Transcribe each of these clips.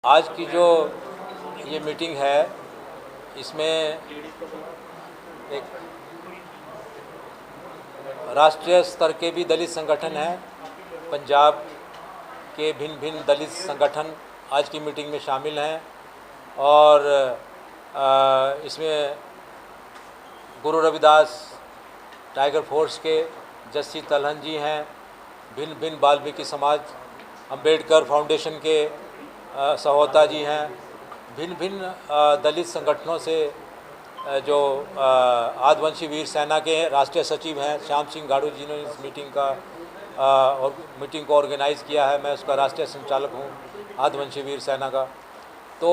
आज की जो ये मीटिंग है इसमें एक राष्ट्रीय स्तर के भी दलित संगठन हैं, पंजाब के भिन्न भिन्न दलित संगठन आज की मीटिंग में शामिल हैं और इसमें गुरु रविदास टाइगर फोर्स के जस्सी तलहन जी हैं, भिन्न भिन्न वाल्मीकि समाज अंबेडकर फाउंडेशन के सहोता जी हैं, भिन्न भिन्न दलित संगठनों से जो आदिवासी वीर सेना के राष्ट्रीय सचिव हैं श्याम सिंह गाड़ू जी ने इस मीटिंग का और मीटिंग को ऑर्गेनाइज़ किया है। मैं उसका राष्ट्रीय संचालक हूँ आदिवासी वीर सेना का। तो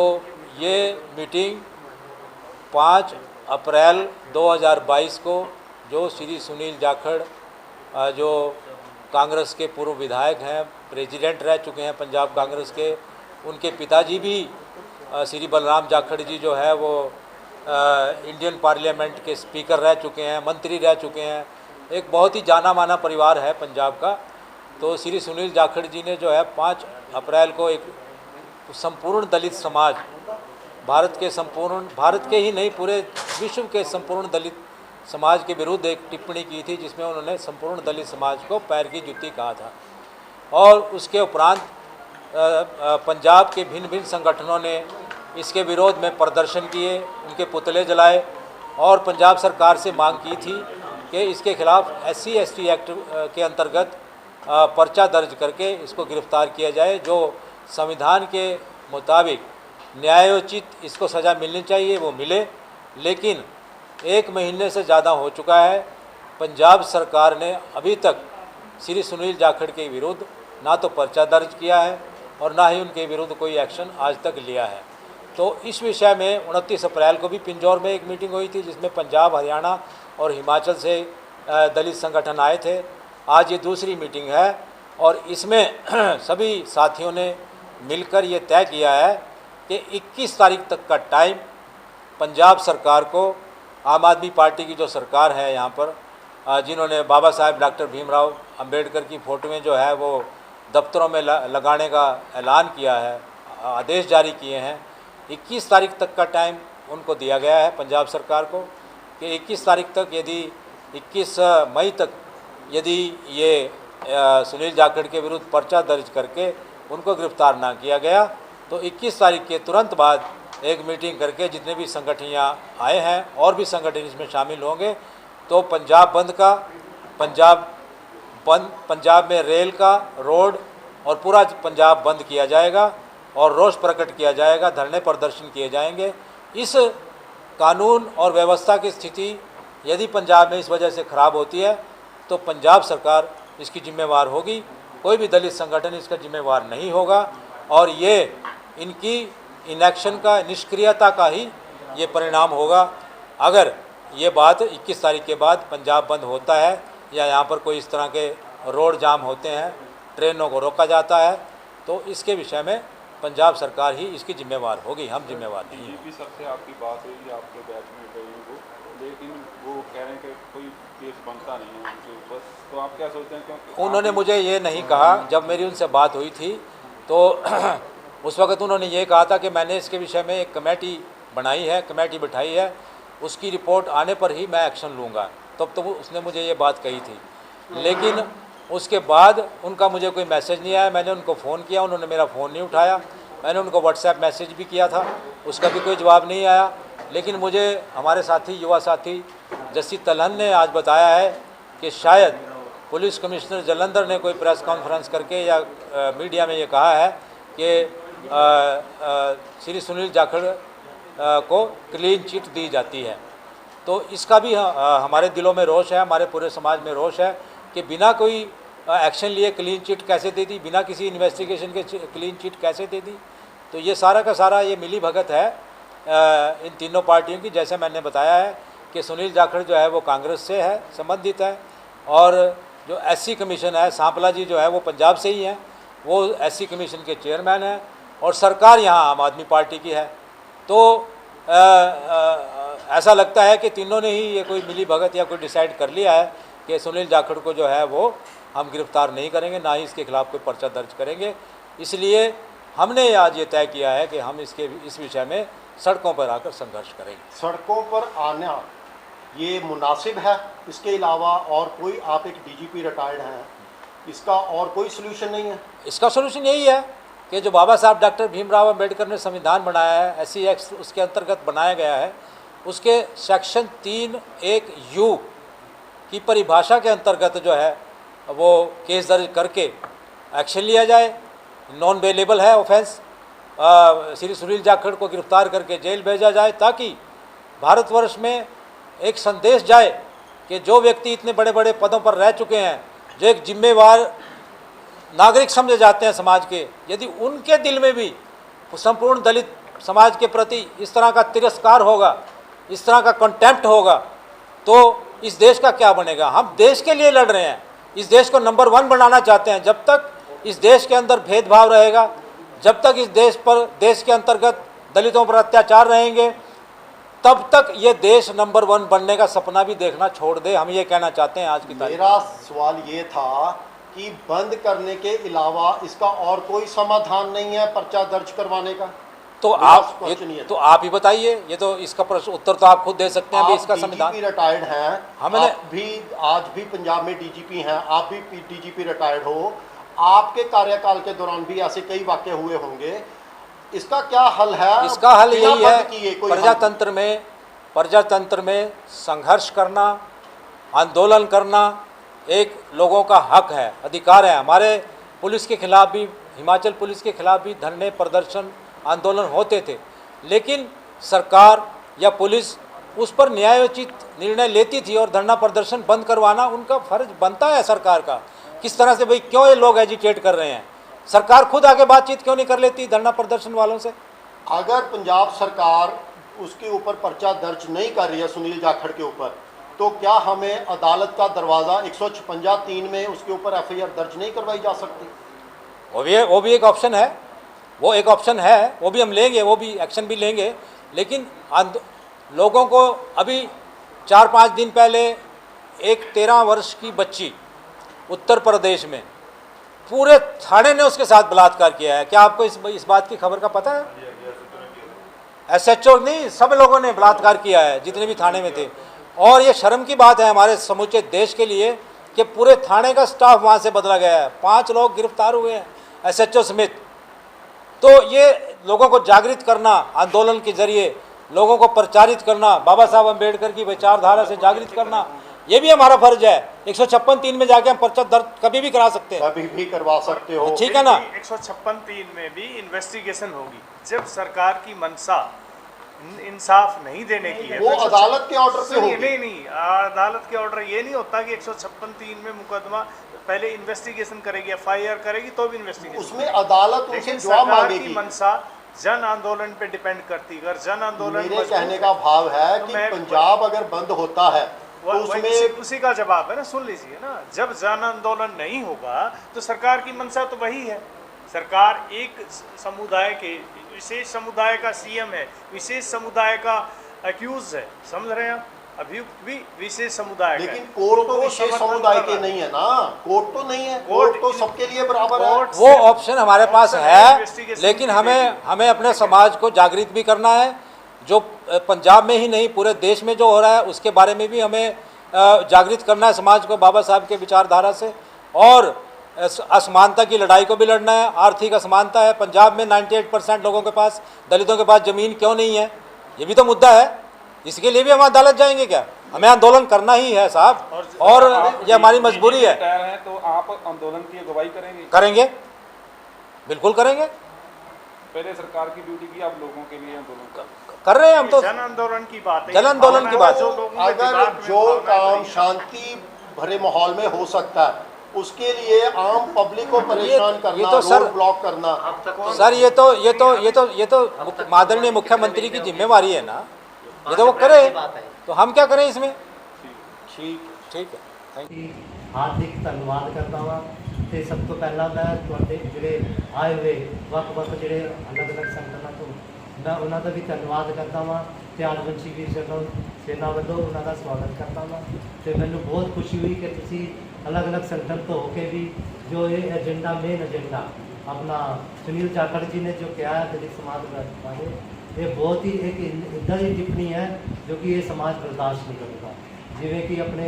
ये मीटिंग 5 अप्रैल 2022 को जो श्री सुनील जाखड़ जो कांग्रेस के पूर्व विधायक हैं, प्रेसिडेंट रह चुके हैं पंजाब कांग्रेस के, उनके पिताजी भी श्री बलराम जाखड़ जी जो है वो इंडियन पार्लियामेंट के स्पीकर रह चुके हैं, मंत्री रह चुके हैं। एक बहुत ही जाना माना परिवार है पंजाब का। तो श्री सुनील जाखड़ जी ने जो है 5 अप्रैल को एक संपूर्ण दलित समाज, भारत के ही नहीं पूरे विश्व के संपूर्ण दलित समाज के विरुद्ध एक टिप्पणी की थी जिसमें उन्होंने संपूर्ण दलित समाज को पैर की जुत्ती कहा था। और उसके उपरांत पंजाब के भिन्न भिन्न संगठनों ने इसके विरोध में प्रदर्शन किए, उनके पुतले जलाए और पंजाब सरकार से मांग की थी कि इसके खिलाफ SC ST एक्ट के अंतर्गत पर्चा दर्ज करके इसको गिरफ्तार किया जाए। जो संविधान के मुताबिक न्यायोचित इसको सज़ा मिलनी चाहिए वो मिले। लेकिन 1 महीने से ज़्यादा हो चुका है, पंजाब सरकार ने अभी तक श्री सुनील जाखड़ के विरुद्ध ना तो पर्चा दर्ज किया है और ना ही उनके विरुद्ध कोई एक्शन आज तक लिया है। तो इस विषय में 29 अप्रैल को भी पिंजौर में एक मीटिंग हुई थी जिसमें पंजाब, हरियाणा और हिमाचल से दलित संगठन आए थे। आज ये दूसरी मीटिंग है और इसमें सभी साथियों ने मिलकर ये तय किया है कि 21 तारीख तक का टाइम पंजाब सरकार को, आम आदमी पार्टी की जो सरकार है यहाँ पर, जिन्होंने बाबा साहेब डॉक्टर भीमराव अंबेडकर की फ़ोटोएँ जो है वो दफ्तरों में लगाने का ऐलान किया है, आदेश जारी किए हैं। 21 तारीख तक का टाइम उनको दिया गया है पंजाब सरकार को कि 21 तारीख तक, यदि 21 मई तक यदि ये सुनील जाखड़ के विरुद्ध पर्चा दर्ज करके उनको गिरफ्तार ना किया गया तो 21 तारीख के तुरंत बाद एक मीटिंग करके जितने भी संगठन यहाँ आए हैं और भी संगठन इसमें शामिल होंगे तो पंजाब बंद का, पंजाब में रेल का, रोड और पूरा पंजाब बंद किया जाएगा और रोष प्रकट किया जाएगा, धरने प्रदर्शन किए जाएंगे। इस कानून और व्यवस्था की स्थिति यदि पंजाब में इस वजह से ख़राब होती है तो पंजाब सरकार इसकी जिम्मेवार होगी, कोई भी दलित संगठन इसका जिम्मेवार नहीं होगा। और ये इनकी इनएक्शन का, निष्क्रियता का ही ये परिणाम होगा। अगर ये बात 21 तारीख के बाद पंजाब बंद होता है या यहाँ पर कोई इस तरह के रोड जाम होते हैं, ट्रेनों को रोका जाता है, तो इसके विषय में पंजाब सरकार ही इसकी जिम्मेवार होगी, हम जिम्मेवार नहीं हैं। बीजेपी सबसे आपकी बात हुई आपके बैच में गई वो, लेकिन वो कह रहे हैं कि कोई केस बनता नहीं है उनके ऊपर, तो आप क्या सोचते हैं? क्योंकि उन्होंने मुझे ये नहीं कहा। जब मेरी उनसे बात हुई थी तो उस वक्त उन्होंने ये कहा था कि मैंने इसके विषय में एक कमेटी बनाई है, कमेटी बिठाई है, उसकी रिपोर्ट आने पर ही मैं एक्शन लूँगा। तब तो उसने मुझे ये बात कही थी। लेकिन उसके बाद उनका मुझे कोई मैसेज नहीं आया। मैंने उनको फ़ोन किया, उन्होंने मेरा फ़ोन नहीं उठाया। मैंने उनको व्हाट्सएप मैसेज भी किया था, उसका भी कोई जवाब नहीं आया। लेकिन मुझे हमारे साथी, युवा साथी जस्सी तलहन ने आज बताया है कि शायद पुलिस कमिश्नर जालंधर ने कोई प्रेस कॉन्फ्रेंस करके या मीडिया में ये कहा है कि श्री सुनील जाखड़ को क्लीन चिट दी जाती है। तो इसका भी हमारे दिलों में रोष है, हमारे पूरे समाज में रोष है कि बिना कोई एक्शन लिए क्लीन चिट कैसे दे दी, बिना किसी इन्वेस्टिगेशन के क्लीन चिट कैसे दे दी। तो ये सारा का सारा ये मिली भगत है इन तीनों पार्टियों की। जैसे मैंने बताया है कि सुनील जाखड़ जो है वो कांग्रेस से है, संबंधित है, और जो SC कमीशन है, सांपला जी जो है वो पंजाब से ही हैं, वो SC कमीशन के चेयरमैन हैं, और सरकार यहाँ आम आदमी पार्टी की है। तो ऐसा लगता है कि तीनों ने ही ये कोई मिली भगत या कोई डिसाइड कर लिया है कि सुनील जाखड़ को जो है वो हम गिरफ्तार नहीं करेंगे, ना ही इसके खिलाफ़ कोई पर्चा दर्ज करेंगे। इसलिए हमने आज ये तय किया है कि हम इस विषय में सड़कों पर आकर संघर्ष करेंगे। सड़कों पर आना ये मुनासिब है? इसके अलावा और कोई, आप एक डीजीपी रिटायर्ड हैं, इसका और कोई सोल्यूशन नहीं है? इसका सोल्यूशन यही है कि जो बाबा साहब डॉक्टर भीमराव अंबेडकर ने संविधान बनाया है, SC एक्ट उसके अंतर्गत बनाया गया है, उसके सेक्शन 3(1)(u की परिभाषा के अंतर्गत जो है वो केस दर्ज करके एक्शन लिया जाए। नॉन बेलेबल है ऑफेंस। श्री सुनील जाखड़ को गिरफ्तार करके जेल भेजा जाए, ताकि भारतवर्ष में एक संदेश जाए कि जो व्यक्ति इतने बड़े बड़े पदों पर रह चुके हैं, जो एक जिम्मेवार नागरिक समझे जाते हैं समाज के, यदि उनके दिल में भी संपूर्ण दलित समाज के प्रति इस तरह का तिरस्कार होगा, इस तरह का कंटेम्प्ट होगा, तो इस देश का क्या बनेगा। हम देश के लिए लड़ रहे हैं, इस देश को नंबर 1 बनाना चाहते हैं। जब तक इस देश के अंदर भेदभाव रहेगा, जब तक इस देश के अंतर्गत दलितों पर अत्याचार रहेंगे, तब तक ये देश नंबर 1 बनने का सपना भी देखना छोड़ दे। हम ये कहना चाहते हैं आज की तारीख। मेरा सवाल ये था कि बंद करने के अलावा इसका और कोई समाधान नहीं है पर्चा दर्ज करवाने का? तो आप ही बताइए। ये तो इसका प्रश्न उत्तर तो आप खुद दे सकते हैं। अभी इसका संविधान, रिटायर्ड हैं, हमने आप भी आज भी पंजाब में डीजीपी हैं, आप भी डीजीपी रिटायर्ड हो, आपके कार्यकाल के दौरान भी ऐसे कई वाक़े हुए होंगे। इसका क्या हल है? इसका हल यही है, प्रजातंत्र में संघर्ष करना, आंदोलन करना एक लोगों का हक है, अधिकार है। हमारे पुलिस के खिलाफ भी, हिमाचल पुलिस के खिलाफ भी धरने, प्रदर्शन, आंदोलन होते थे, लेकिन सरकार या पुलिस उस पर न्यायोचित निर्णय लेती थी और धरना प्रदर्शन बंद करवाना उनका फर्ज बनता है सरकार का। किस तरह से भाई क्यों ये लोग एजिटेट कर रहे हैं, सरकार खुद आगे बातचीत क्यों नहीं कर लेती धरना प्रदर्शन वालों से? अगर पंजाब सरकार उसके ऊपर पर्चा दर्ज नहीं कर रही है सुनील जाखड़ के ऊपर, तो क्या हमें अदालत का दरवाज़ा 156(3) में उसके ऊपर FIR दर्ज नहीं करवाई जा सकती? वो भी एक ऑप्शन है, वो एक ऑप्शन है, वो भी हम लेंगे, वो भी एक्शन भी लेंगे। लेकिन लोगों को अभी 4-5 दिन पहले एक 13 वर्ष की बच्ची उत्तर प्रदेश में पूरे थाने ने उसके साथ बलात्कार किया है। क्या आपको इस बात की खबर का पता है? SHO नहीं, सब लोगों ने बलात्कार किया है जितने भी थाने में थे। और ये शर्म की बात है हमारे समूचे देश के लिए कि पूरे थाने का स्टाफ वहाँ से बदला गया है। 5 लोग गिरफ्तार हुए हैं SHO समेत। तो ये लोगों को जागृत करना, आंदोलन के जरिए लोगों को प्रचारित करना, बाबा साहब अम्बेडकर की विचारधारा से जागृत करना, ये भी हमारा फर्ज है। 156(3) में जाके हम पर्चा दर्ज कभी भी करा सकते हैं, कभी भी करवा सकते हो, ठीक है ना? 156(3) में भी इन्वेस्टिगेशन होगी। जब सरकार की मंशा इंसाफ नहीं देने की है, वो अदालत के ऑर्डर से होगी। नहीं, अदालत के ऑर्डर ये नहीं होता कि 156(3) में मुकदमा पहले इन्वेस्टिगेशन करेगी, FIR करेगी तो भी इन्वेस्टिगेशन, उसमें अदालत उनसे जवाब मांगेगी। मंशा जन आंदोलन पे डिपेंड करती। अगर जन आंदोलन, मेरे कहने का भाव है कि पंजाब अगर बंद होता है तो उसमें उसी का जवाब है ना, सुन लीजिए ना। जब जन आंदोलन नहीं होगा तो सरकार की मंशा तो वही है। सरकार एक समुदाय के, विशेष समुदाय का CM है, विशेष समुदाय का एक्यूज है, समझ रहे हैं आप? अभियुक्त भी विशेष समुदाय, लेकिन कोर्ट तो विशेष समुदाय के नहीं है ना, कोर्ट तो नहीं है, कोर्ट तो सबके लिए बराबर है। वो ऑप्शन हमारे पास है, लेकिन हमें अपने समाज को जागृत भी करना है। जो पंजाब में ही नहीं पूरे देश में जो हो रहा है उसके बारे में भी हमें जागृत करना है समाज को बाबा साहब के विचारधारा से। और असमानता की लड़ाई को भी लड़ना है। आर्थिक असमानता है पंजाब में, 98% लोगों के पास, दलितों के पास ज़मीन क्यों नहीं है, ये भी तो मुद्दा है। इसके लिए भी हम अदालत जाएंगे क्या? हमें आंदोलन करना ही है साहब, और ये हमारी मजबूरी है। तो आप आंदोलन की अगुवाई करेंगे, बिल्कुल करेंगे। पहले सरकार की ड्यूटी की, आप लोगों के लिए आंदोलन कर रहे हैं हम तो। जन आंदोलन की बात है, जन आंदोलन की बात। अगर जो काम शांति भरे माहौल में हो सकता है उसके लिए आम पब्लिक को परेशान करना, तो सर, रोड ब्लॉक करना, सर ये तो आदरणीय मुख्यमंत्री की जिम्मेवारी है ना, ये तो वो करे, तो हम क्या करें इसमें? ठीक है, थैंक यू। हार्दिक धन्यवाद करता हाँ। तो सब तो पहला मैं तुहाडे जिहड़े आए हुए ਵੱਖ-ਵੱਖ ਜਿਹੜੇ अलग-अलग संगठनों ਤੋਂ मैं उन्होंने भी धन्यवाद करता हाँ। त्यागवंशी वीर सेना ਵੱਲੋਂ उन्होंने स्वागत करता हाँ। तो मैनू बहुत खुशी हुई कि तुसीं अलग अलग संगठन तो होके भी जो ये एजेंडा मेन एजेंडा अपना सुनील जाखड़ जी ने जो किया है दलित समाज बारे, ये बहुत ही एक इधर ही टिप्पणी है जो कि ये समाज बर्दाश्त नहीं करेगा। जिमें कि अपने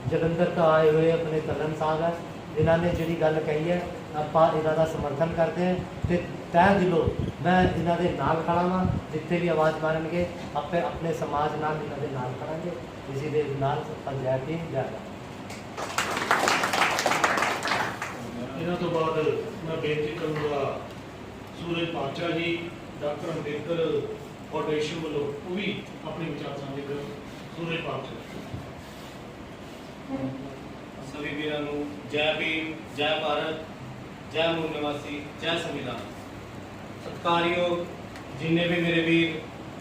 जलंधर तो आए हुए अपने तलन साहब है, इन्होंने जी गल कही है ਆਪਾਂ ਇਹਨਾਂ ਦਾ ਸਮਰਥਨ ਕਰਦੇ ਹਾਂ ਤੇ ਤਹਿ ਦਿਲੋਂ ਮੈਂ ਇਹਨਾਂ ਦੇ ਨਾਲ ਖੜਾ ਹਾਂ। ਜਿੱਥੇ ਵੀ ਆਵਾਜ਼ ਮਾਰਨਗੇ ਆਪੇ ਆਪਣੇ ਸਮਾਜ ਨਾਲ ਇਹਨਾਂ ਦੇ ਨਾਲ ਖੜਾਂਗੇ। ਇਸੇ ਦੇ ਨਾਲ ਜੈ ਭੀਮ ਜੈ ਇਹਨਾਂ ਤੋਂ ਬਾਅਦ ਮੈਂ ਬੇਨਤੀ ਕਰੂੰਗਾ ਸੂਰਜ ਪਾਤਸ਼ਾਹ ਜੀ ਡਾਕਟਰ ਅੰਬੇਦਕਰ ਫਾਊਂਡੇਸ਼ਨ ਵੱਲੋਂ ਉਹ ਵੀ ਆਪਣੇ ਵਿਚਾਰ ਸਾਂਝੇ ਕਰਨ। ਸੂਰਜ ਪਾਤਸ਼ਾਹ सभी वीरों जय भीम, जय भारत, जय मूल निवासी, जय संविधान। सत्कारयोग जिन्ने भी मेरे वीर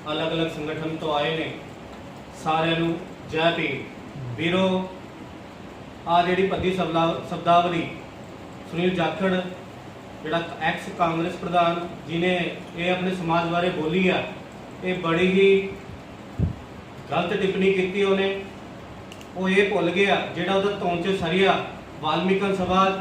अलग अलग संगठन तो आए ने सारे नू जय भीम। वीरो आ जी भद्दी शब्दावली सुनील जाखड़ जिहड़ा एक्स कांग्रेस प्रधान जिन्हें ये अपने समाज बारे बोली है, ये बड़ी ही गलत टिप्पणी की उन्हें। वो ये भुल गया जिहड़ा उहदा धौन च सरिया वाल्मीकि समाज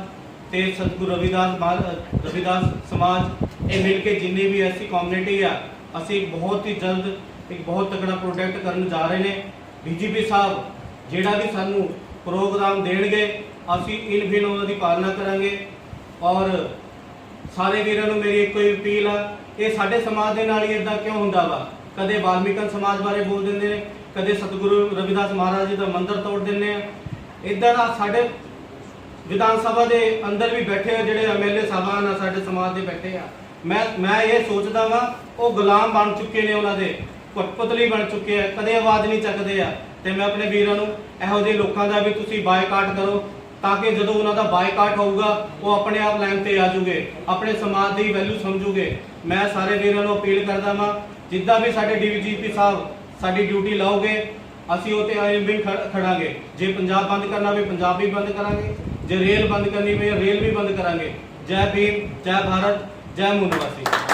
ते सतगुरु रविदास समाज ये मिल के जिन्नी भी ऐसी कम्युनिटी है, असी बहुत ही जल्द एक बहुत तगड़ा प्रोजेक्ट करने जा रहे हैं। डीजीपी साहब जिहड़ा भी सानू प्रोग्राम देणगे असी इन बिन उन्हां दी पालना करांगे। और सारे वीरां नूं मेरी एक अपील है, ये साडे समाज दे नाल इदां क्यों हुंदा वा? कदे वाल्मीकि समाज बारे बोल दिंदे ने, कदे सतगुरु रविदास महाराज जी का मंदिर तोड़ देने। इदा का साढ़े विधान सभा के अंदर भी बैठे हो जोड़े MLA साहबान साढ़े समाज के बैठे हैं। मैं ये सोचता वा वो गुलाम बन चुके हैं, उन्होंने कठपुतली बन चुके हैं, कदे आवाज़ नहीं चकते हैं। तो मैं अपने वीरों यहो ਜਿਹੇ लोगों का भी तुम बायकाट करो ताकि जो उन्होंने बायकाट होगा वो अपने आप लाइन पर आ जूगे, अपने समाज की वैल्यू समझूगे। मैं सारे वीरों अपील करता वा जिदा भी साढ़े DGP साहब साड़ी ड्यूटी लाओगे असी उते आइम भी खड़ांगे। जे पंजाब बंद करना भी पंजाब भी बंद करांगे, जे रेल बंद करनी भी रेल भी बंद करांगे। जय भीम, जय भारत, जय मूल निवासी।